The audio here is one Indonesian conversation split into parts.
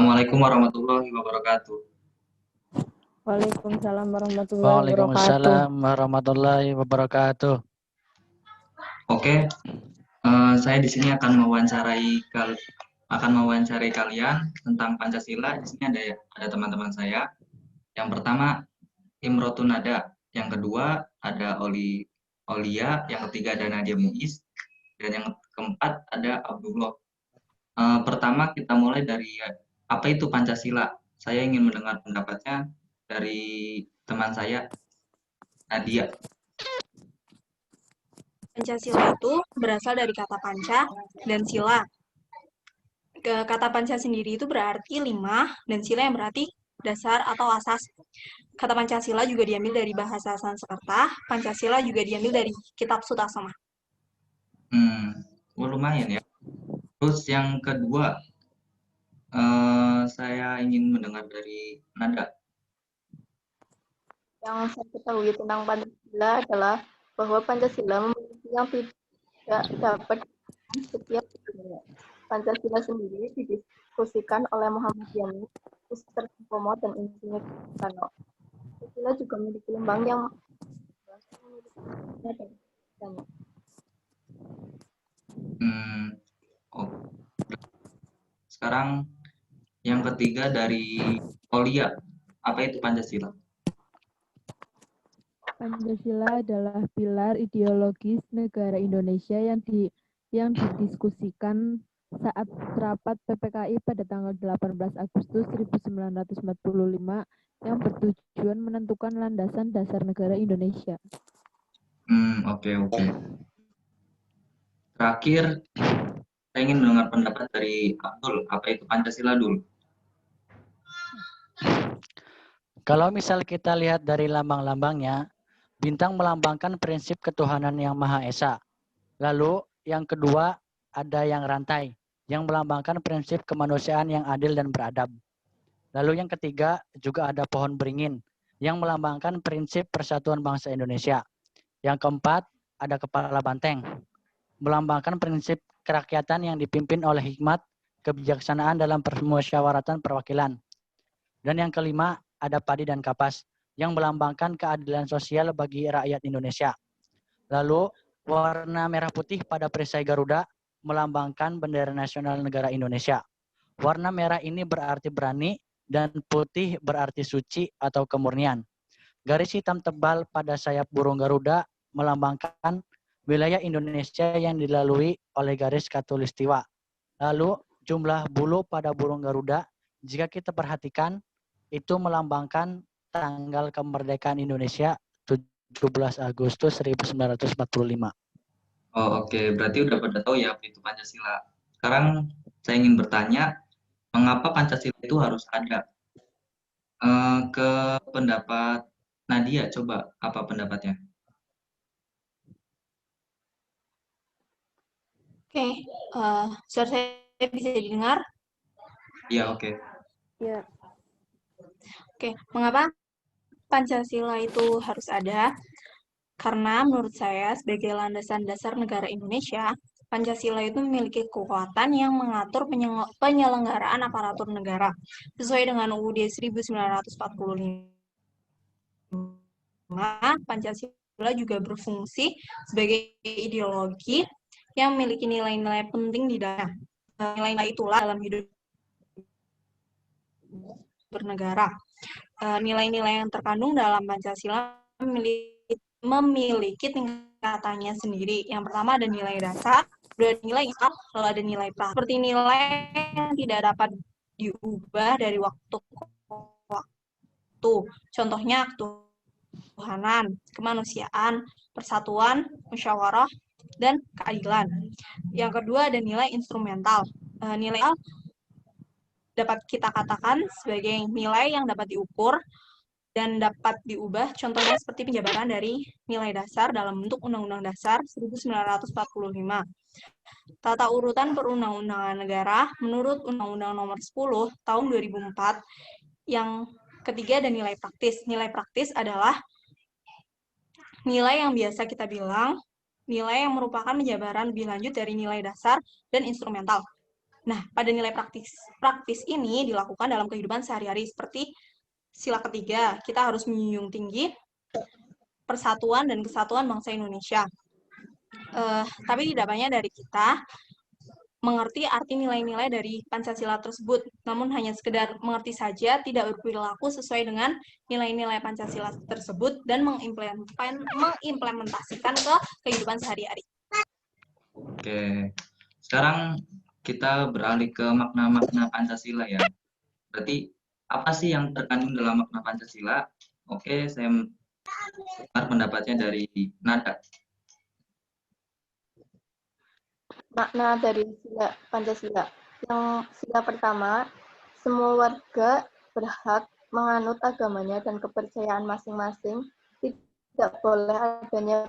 Assalamualaikum warahmatullahi wabarakatuh. Waalaikumsalam warahmatullahi wabarakatuh. Waalaikumsalam warahmatullahi wabarakatuh. Oke, saya di sini akan mewawancarai kalian tentang Pancasila. Di sini ada teman-teman saya. Yang pertama Imrotun Nada, yang kedua ada Olia, yang ketiga ada Nadia Muiz, dan yang keempat ada Abdullah. Pertama kita mulai dari apa itu Pancasila. Saya ingin mendengar pendapatnya dari teman saya, Nadia. Pancasila itu berasal dari kata panca dan sila. Kata panca sendiri itu berarti 5 dan sila yang berarti dasar atau asas. Kata Pancasila juga diambil dari bahasa Sanskerta. Pancasila juga diambil dari kitab Sutasoma. Lumayan ya. Terus yang kedua, saya ingin mendengar dari Nada. Yang saya ketahui tentang Pancasila adalah bahwa Pancasila memiliki yang tidak dapat setiap dunia. Pancasila sendiri didiskusikan oleh Muhammad Yamin, Mr. Supomo, dan Insinyur Soekarno. Pancasila juga memiliki lembang yang Sekarang yang ketiga dari Olia, apa itu Pancasila? Pancasila adalah pilar ideologis negara Indonesia yang didiskusikan saat rapat PPKI pada tanggal 18 Agustus 1945 yang bertujuan menentukan landasan dasar negara Indonesia. Oke. Terakhir, saya ingin mendengar pendapat dari Abdul. Apa itu Pancasila dulu? Kalau misal kita lihat dari lambang-lambangnya, bintang melambangkan prinsip ketuhanan yang Maha Esa. Lalu yang kedua ada yang rantai, yang melambangkan prinsip kemanusiaan yang adil dan beradab. Lalu yang ketiga juga ada pohon beringin, yang melambangkan prinsip persatuan bangsa Indonesia. Yang keempat ada kepala banteng, melambangkan prinsip kerakyatan yang dipimpin oleh hikmat, kebijaksanaan dalam permusyawaratan perwakilan. Dan yang kelima ada padi dan kapas, yang melambangkan keadilan sosial bagi rakyat Indonesia. Lalu warna merah putih pada perisai Garuda melambangkan bendera nasional negara Indonesia. Warna merah ini berarti berani dan putih berarti suci atau kemurnian. Garis hitam tebal pada sayap burung Garuda melambangkan wilayah Indonesia yang dilalui oleh garis khatulistiwa. Lalu jumlah bulu pada burung Garuda, jika kita perhatikan, itu melambangkan tanggal kemerdekaan Indonesia 17 Agustus 1945. Oke. Berarti udah pada tahu ya apa itu Pancasila. Sekarang saya ingin bertanya, mengapa Pancasila itu harus ada? Ke pendapat Nadia, coba apa pendapatnya? Oke, suara saya bisa didengar? Iya, oke. Ya. Oke, mengapa Pancasila itu harus ada? Karena menurut saya sebagai landasan dasar negara Indonesia, Pancasila itu memiliki kekuatan yang mengatur penyelenggaraan aparatur negara sesuai dengan UUD 1945. Pancasila juga berfungsi sebagai ideologi yang memiliki nilai-nilai penting di dalam. Nilai-nilai itulah dalam hidup bernegara. Nilai-nilai yang terkandung dalam Pancasila memiliki tingkatannya sendiri. Yang pertama ada nilai dasar, ada nilai akal, lalu ada nilai praktis. Seperti nilai yang tidak dapat diubah dari waktu ke waktu. Contohnya ketuhanan, kemanusiaan, persatuan, musyawarah, dan keadilan. Yang kedua ada nilai instrumental. Nilai dapat kita katakan sebagai nilai yang dapat diukur dan dapat diubah, contohnya seperti penjabaran dari nilai dasar dalam bentuk Undang-Undang Dasar 1945. Tata urutan perundang-undangan negara menurut Undang-Undang Nomor 10 Tahun 2004. Yang ketiga ada nilai praktis. Nilai praktis adalah nilai yang biasa kita bilang, nilai yang merupakan penjabaran lebih lanjut dari nilai dasar dan instrumental. Nah, pada nilai praktis ini dilakukan dalam kehidupan sehari-hari seperti sila ketiga, kita harus menjunjung tinggi persatuan dan kesatuan bangsa Indonesia. Tapi tidak banyak dari kita mengerti arti nilai-nilai dari Pancasila tersebut, namun hanya sekedar mengerti saja, tidak berperilaku sesuai dengan nilai-nilai Pancasila tersebut dan mengimplementasikan ke kehidupan sehari-hari. Oke, sekarang kita beralih ke makna-makna Pancasila ya. Berarti apa sih yang terkandung dalam makna Pancasila? Oke, saya dengar pendapatnya dari Nada. Makna dari sila Pancasila. Yang sila pertama, semua warga berhak menganut agamanya dan kepercayaan masing-masing, tidak boleh adanya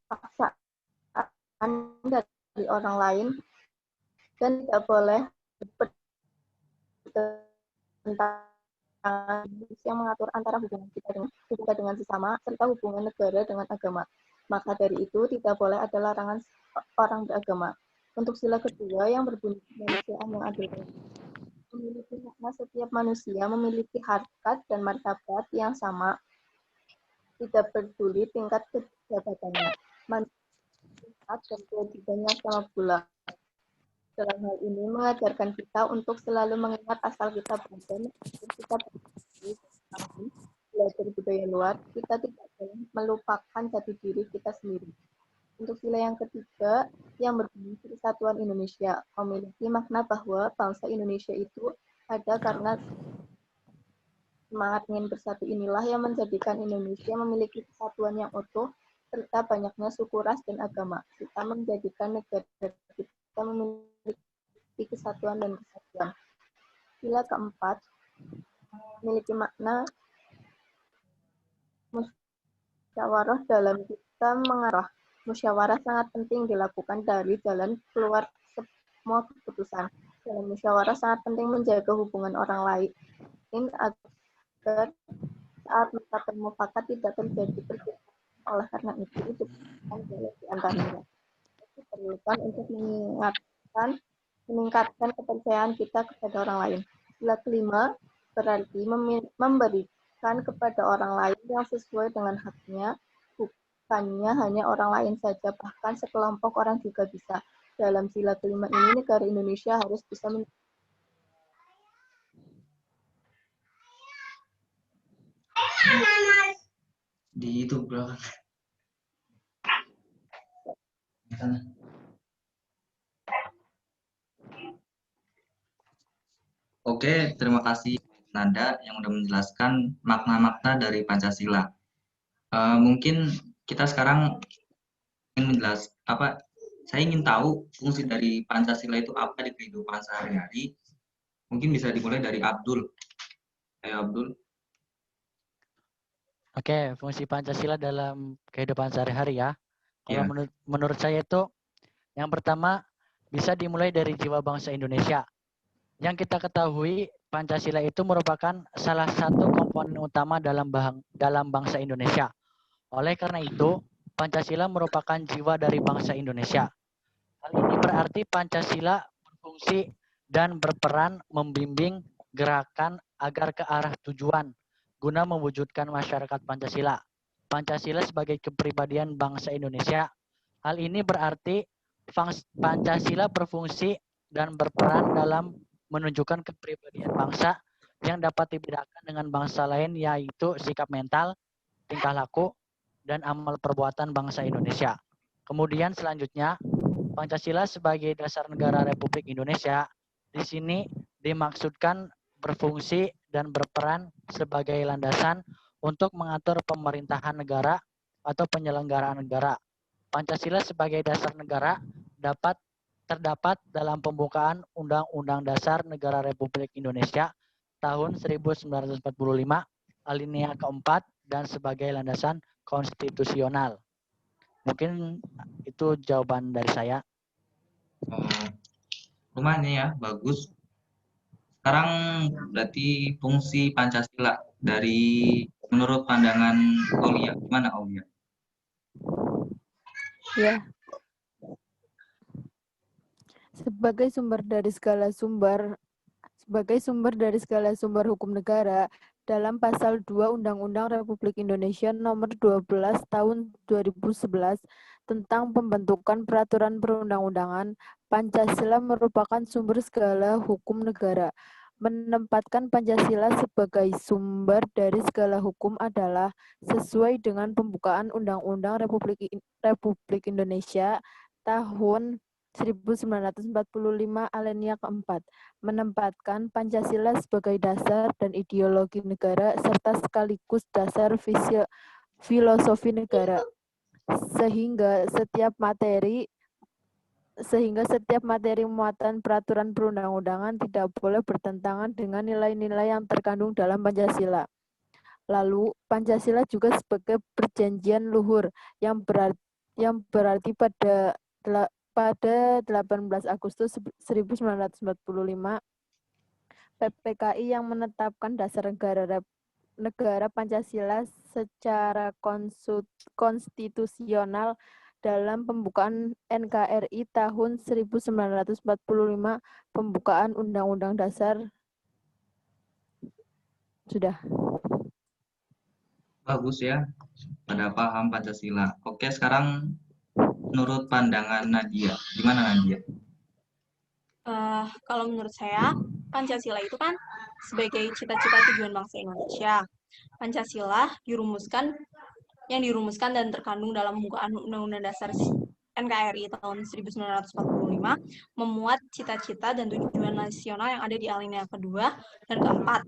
paksaan dari orang lain, dan tidak boleh bertentangan yang mengatur antara hubungan kita dengan sesama, serta hubungan negara dengan agama. Maka dari itu, tidak boleh ada larangan orang beragama. Untuk sila kedua yang berbunyi kemanusiaan yang adil, memiliki makna setiap manusia memiliki harkat dan martabat yang sama, tidak peduli tingkat kejabatannya, manfaat dan kewajibannya sama pula. Dalam hal ini mengajarkan kita untuk selalu mengingat asal kita berada, kita belajar budaya luar, kita tidak boleh melupakan jati diri kita sendiri. Untuk sila yang ketiga, yang berbunyi Persatuan Indonesia, memiliki makna bahwa bangsa Indonesia itu ada karena semangat ingin bersatu inilah yang menjadikan Indonesia memiliki kesatuan yang utuh, serta banyaknya suku, ras, dan agama. Kita menjadikan negara kita memiliki kesatuan dan kesatuan. Sila keempat, memiliki makna musyawarah dalam kita mengarah. Musyawarah sangat penting dilakukan dari jalan keluar semua keputusan. Dalam musyawarah sangat penting menjaga hubungan orang lain agar saat mencapai mufakat tidak terjadi pertikaian. Oleh karena itu dibutuhkan dialog di antaranya. Diperlukan untuk meningkatkan kepercayaan kita kepada orang lain. Sila kelima berarti memberikan kepada orang lain yang sesuai dengan haknya, bukannya hanya orang lain saja, bahkan sekelompok orang juga bisa. Dalam sila kelima ini, negara Indonesia harus bisa Di itu belakang. Oke, terima kasih Nada yang udah menjelaskan makna-makna dari Pancasila. Mungkin kita sekarang ingin saya ingin tahu fungsi dari Pancasila itu apa di kehidupan sehari-hari. Mungkin bisa dimulai dari Abdul. Ayo Abdul. Oke, fungsi Pancasila dalam kehidupan sehari-hari ya. Kalau Ya. menurut saya itu yang pertama bisa dimulai dari jiwa bangsa Indonesia. Yang kita ketahui Pancasila itu merupakan salah satu komponen utama dalam bangsa Indonesia. Oleh karena itu, Pancasila merupakan jiwa dari bangsa Indonesia. Hal ini berarti Pancasila berfungsi dan berperan membimbing gerakan agar ke arah tujuan guna mewujudkan masyarakat Pancasila. Pancasila sebagai kepribadian bangsa Indonesia. Hal ini berarti Pancasila berfungsi dan berperan dalam menunjukkan kepribadian bangsa yang dapat dibedakan dengan bangsa lain, yaitu sikap mental, tingkah laku, dan amal perbuatan bangsa Indonesia. Kemudian selanjutnya, Pancasila sebagai dasar negara Republik Indonesia di sini dimaksudkan berfungsi dan berperan sebagai landasan untuk mengatur pemerintahan negara atau penyelenggaraan negara. Pancasila sebagai dasar negara terdapat dalam pembukaan Undang-Undang Dasar Negara Republik Indonesia tahun 1945 alinea keempat dan sebagai landasan konstitusional. Mungkin itu jawaban dari saya. Lumayan ya, bagus. Sekarang berarti fungsi Pancasila dari menurut pandangan Aulia, gimana Aulia? Ya. Sebagai sumber dari segala sumber hukum negara, dalam pasal 2 Undang-Undang Republik Indonesia Nomor 12 Tahun 2011 tentang pembentukan peraturan perundang-undangan, Pancasila merupakan sumber segala hukum negara. Menempatkan Pancasila sebagai sumber dari segala hukum adalah sesuai dengan pembukaan Undang-Undang Republik Indonesia tahun 1945 alinea keempat, menempatkan Pancasila sebagai dasar dan ideologi negara serta sekaligus dasar filosofi negara, sehingga setiap materi muatan peraturan perundang-undangan tidak boleh bertentangan dengan nilai-nilai yang terkandung dalam Pancasila. Lalu, Pancasila juga sebagai perjanjian luhur yang berarti pada 18 Agustus 1945, PPKI yang menetapkan dasar negara Pancasila secara konstitusional dalam pembukaan NKRI tahun 1945, pembukaan Undang-Undang Dasar. Sudah. Bagus ya, pada paham Pancasila. Oke, sekarang menurut pandangan Nadia, gimana Nadia? Kalau menurut saya, Pancasila itu kan sebagai cita-cita tujuan bangsa Indonesia. Pancasila yang dirumuskan dan terkandung dalam pembukaan Undang-Undang Dasar NKRI tahun 1945 memuat cita-cita dan tujuan nasional yang ada di alinea kedua dan keempat.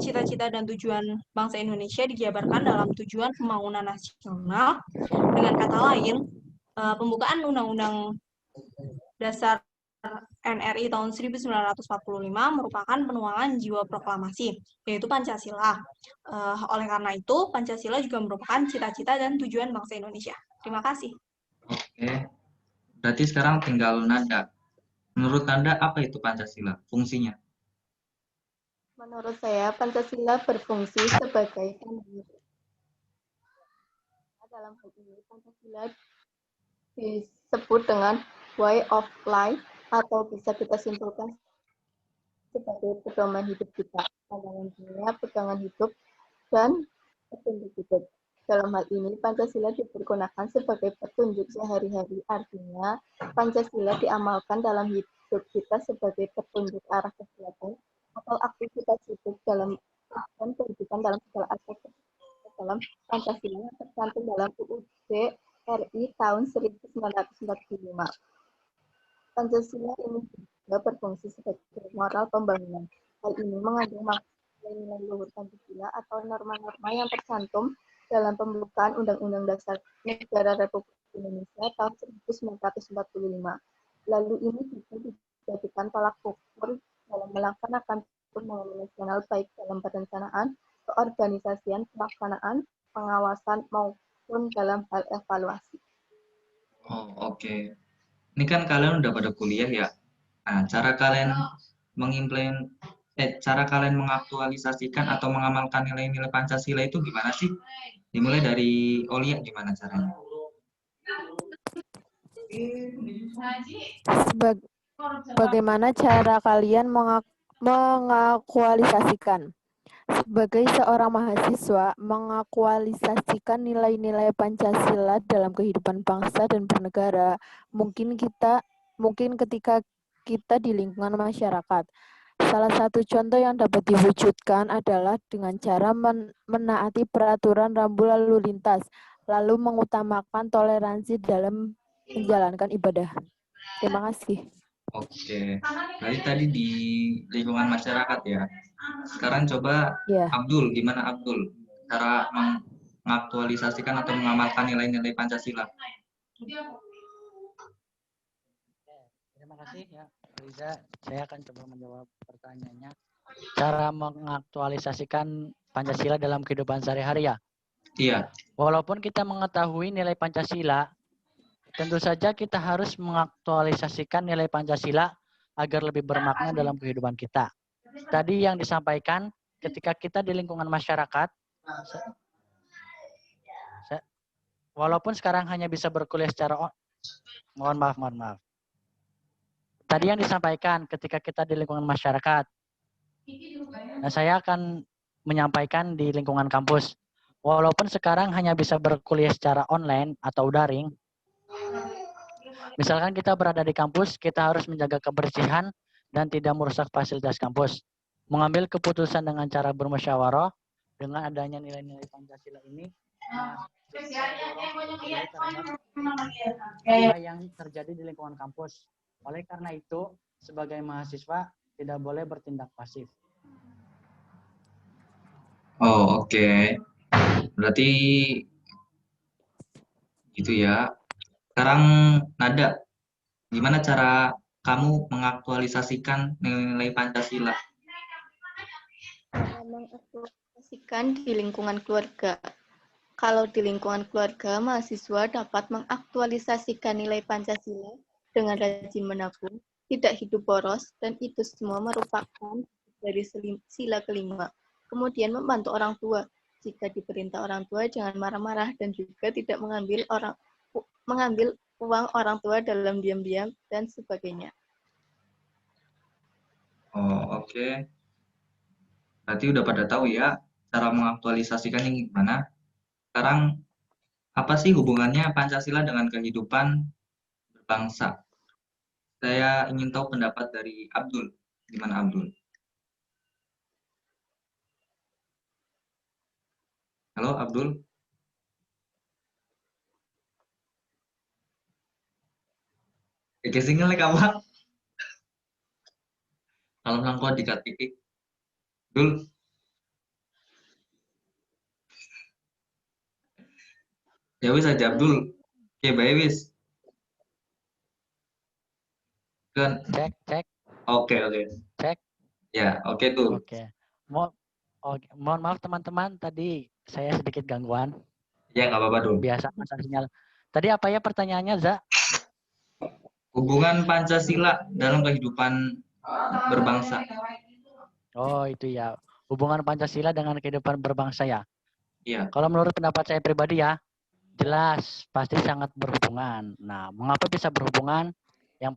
Cita-cita dan tujuan bangsa Indonesia dijabarkan dalam tujuan pembangunan nasional. Dengan kata lain, pembukaan Undang-Undang Dasar NRI tahun 1945 merupakan penuangan jiwa proklamasi, yaitu Pancasila. Oleh karena itu, Pancasila juga merupakan cita-cita dan tujuan bangsa Indonesia. Terima kasih. Oke, berarti sekarang tinggal Nada. Menurut Anda apa itu Pancasila? Fungsinya? Menurut saya, Pancasila berfungsi sebagai panduan. Dalam hal ini, Pancasila disebut dengan way of life, atau bisa kita simpulkan sebagai pedoman hidup kita, pandangan dunia, pegangan hidup, dan petunjuk hidup. Dalam hal ini, Pancasila dipergunakan sebagai petunjuk sehari-hari. Artinya, Pancasila diamalkan dalam hidup kita sebagai petunjuk arah kegiatan atau aktivitas hidup dalam kehidupan dalam segala aspek dalam Pancasila yang tercantum dalam UUD RI tahun 1945. Pancasila ini juga berfungsi sebagai moral pembangunan. Hal ini mengandung nilai luhur Pancasila atau norma-norma yang tercantum dalam pembukaan Undang-Undang Dasar Negara Republik Indonesia tahun 1945. Lalu ini juga dijadikan tolak ukur dalam melaksanakan pembangunan nasional baik dalam perencanaan, keorganisasian, pelaksanaan, pengawasan, maupun dalam hal evaluasi. Oh, oke. Ini kan kalian udah pada kuliah ya. Nah, cara kalian mengaktualisasikan atau mengamalkan nilai-nilai Pancasila itu gimana sih? Dimulai dari Olia, gimana caranya? Bagaimana cara kalian mengaktualisasikan? Sebagai seorang mahasiswa, mengaktualisasikan nilai-nilai Pancasila dalam kehidupan bangsa dan bernegara, mungkin ketika kita di lingkungan masyarakat. Salah satu contoh yang dapat diwujudkan adalah dengan cara menaati peraturan rambu lalu lintas, lalu mengutamakan toleransi dalam menjalankan ibadah. Terima kasih. Oke, berarti tadi di lingkungan masyarakat ya. Sekarang coba Ya. Abdul, gimana Abdul? Cara mengaktualisasikan atau mengamalkan nilai-nilai Pancasila. Terima kasih ya, Riza. Saya akan coba menjawab pertanyaannya. Cara mengaktualisasikan Pancasila dalam kehidupan sehari-hari ya? Iya. Walaupun kita mengetahui nilai Pancasila, tentu saja kita harus mengaktualisasikan nilai Pancasila agar lebih bermakna dalam kehidupan kita. Tadi yang disampaikan, ketika kita di lingkungan masyarakat, walaupun sekarang hanya bisa berkuliah secara mohon maaf. tadi yang disampaikan ketika kita di lingkungan masyarakat. Nah, saya akan menyampaikan di lingkungan kampus. Walaupun sekarang hanya bisa berkuliah secara online atau daring, misalkan kita berada di kampus, kita harus menjaga kebersihan dan tidak merusak fasilitas kampus. Mengambil keputusan dengan cara bermusyawarah, dengan adanya nilai-nilai Pancasila ini, apa yang terjadi di lingkungan kampus. Oleh karena itu, sebagai mahasiswa tidak boleh bertindak pasif. Oh, oke. Berarti gitu ya. Sekarang Nada, gimana cara kamu mengaktualisasikan nilai Pancasila? Mengaktualisasikan di lingkungan keluarga. Kalau di lingkungan keluarga, mahasiswa dapat mengaktualisasikan nilai Pancasila dengan rajin menabung, tidak hidup boros, dan itu semua merupakan dari sila kelima. Kemudian membantu orang tua. Jika diperintah orang tua, jangan marah-marah dan juga tidak mengambil uang orang tua dalam diam-diam dan sebagainya. Oh, oke. Berarti udah pada tahu ya cara mengaktualisasikan yang gimana. Sekarang, apa sih hubungannya Pancasila dengan kehidupan berbangsa? Saya ingin tahu pendapat dari Abdul. Gimana Abdul? Halo Abdul? Sinyal kamu. Kalau nangkut dikatik. Abdul? Ya wis aja Abdul. Oke, baik wis. Kan? Cek. Oke. Cek. Ya, oke tuh. Oke. Mohon maaf teman-teman, tadi saya sedikit gangguan. Ya, nggak apa-apa dong. Biasa masalah sinyal. Tadi apa ya pertanyaannya, Za? Hubungan Pancasila dalam kehidupan berbangsa. Oh, itu ya. Hubungan Pancasila dengan kehidupan berbangsa ya. Iya. Kalau menurut pendapat saya pribadi ya, jelas pasti sangat berhubungan. Nah, mengapa bisa berhubungan? Yang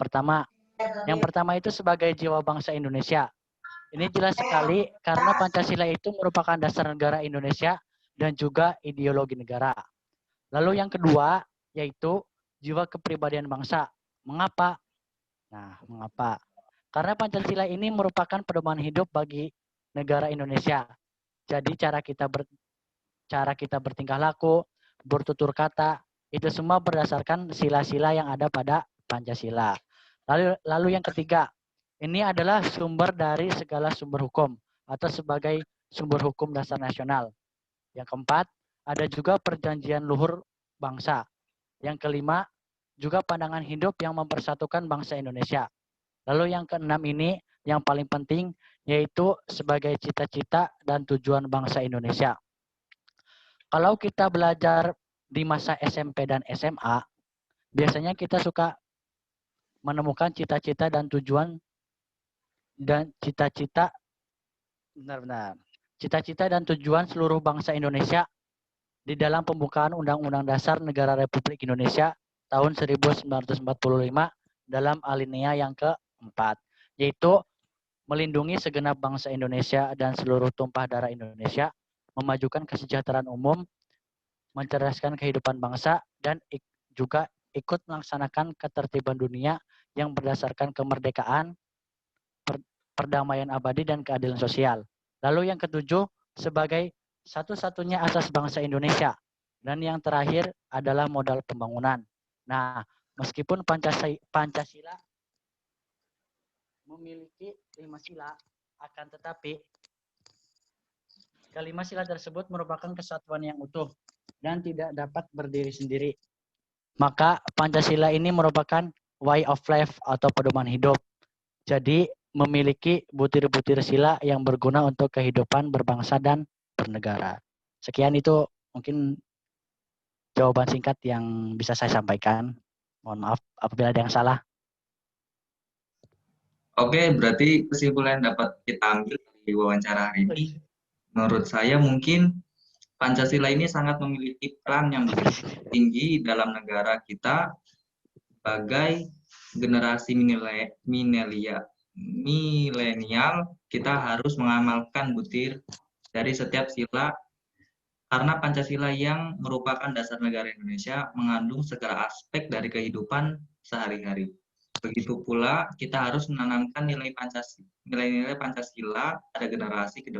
pertama itu sebagai jiwa bangsa Indonesia. Ini jelas sekali karena Pancasila itu merupakan dasar negara Indonesia dan juga ideologi negara. Lalu yang kedua yaitu jiwa kepribadian bangsa. Mengapa? Nah, mengapa? Karena Pancasila ini merupakan pedoman hidup bagi negara Indonesia. Jadi cara kita bertingkah laku, bertutur kata, itu semua berdasarkan sila-sila yang ada pada Pancasila. Lalu yang ketiga, ini adalah sumber dari segala sumber hukum atau sebagai sumber hukum dasar nasional. Yang keempat, ada juga perjanjian luhur bangsa. Yang kelima, juga pandangan hidup yang mempersatukan bangsa Indonesia. Lalu yang keenam ini, yang paling penting, yaitu sebagai cita-cita dan tujuan bangsa Indonesia. Kalau kita belajar di masa SMP dan SMA, biasanya kita suka menemukan cita-cita dan tujuan dan cita-cita dan tujuan seluruh bangsa Indonesia di dalam pembukaan Undang-Undang Dasar Negara Republik Indonesia tahun 1945 dalam alinea yang keempat, yaitu melindungi segenap bangsa Indonesia dan seluruh tumpah darah Indonesia, memajukan kesejahteraan umum, mencerdaskan kehidupan bangsa, dan juga ikut melaksanakan ketertiban dunia yang berdasarkan kemerdekaan, perdamaian abadi, dan keadilan sosial. Lalu yang ketujuh, sebagai satu-satunya asas bangsa Indonesia. Dan yang terakhir adalah modal pembangunan. Nah, meskipun Pancasila memiliki 5 sila, akan tetapi kelima sila tersebut merupakan kesatuan yang utuh dan tidak dapat berdiri sendiri. Maka Pancasila ini merupakan way of life atau pedoman hidup. Jadi memiliki butir-butir sila yang berguna untuk kehidupan berbangsa dan bernegara. Sekian itu mungkin jawaban singkat yang bisa saya sampaikan. Mohon maaf apabila ada yang salah. Oke, berarti kesimpulan yang dapat kita ambil di wawancara hari ini, menurut saya mungkin Pancasila ini sangat memiliki peran yang begitu tinggi dalam negara kita sebagai generasi milenial, kita harus mengamalkan butir dari setiap sila, karena Pancasila yang merupakan dasar negara Indonesia mengandung segala aspek dari kehidupan sehari-hari. Begitu pula kita harus menanamkan nilai-nilai Pancasila pada generasi ke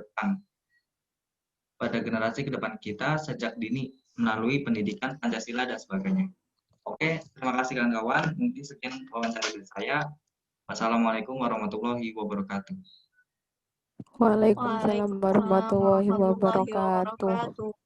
depan kita sejak dini melalui pendidikan Pancasila dan sebagainya. Oke, terima kasih kawan-kawan. Mungkin sekian wawancara dari saya. Wassalamualaikum warahmatullahi wabarakatuh. Waalaikumsalam warahmatullahi wabarakatuh.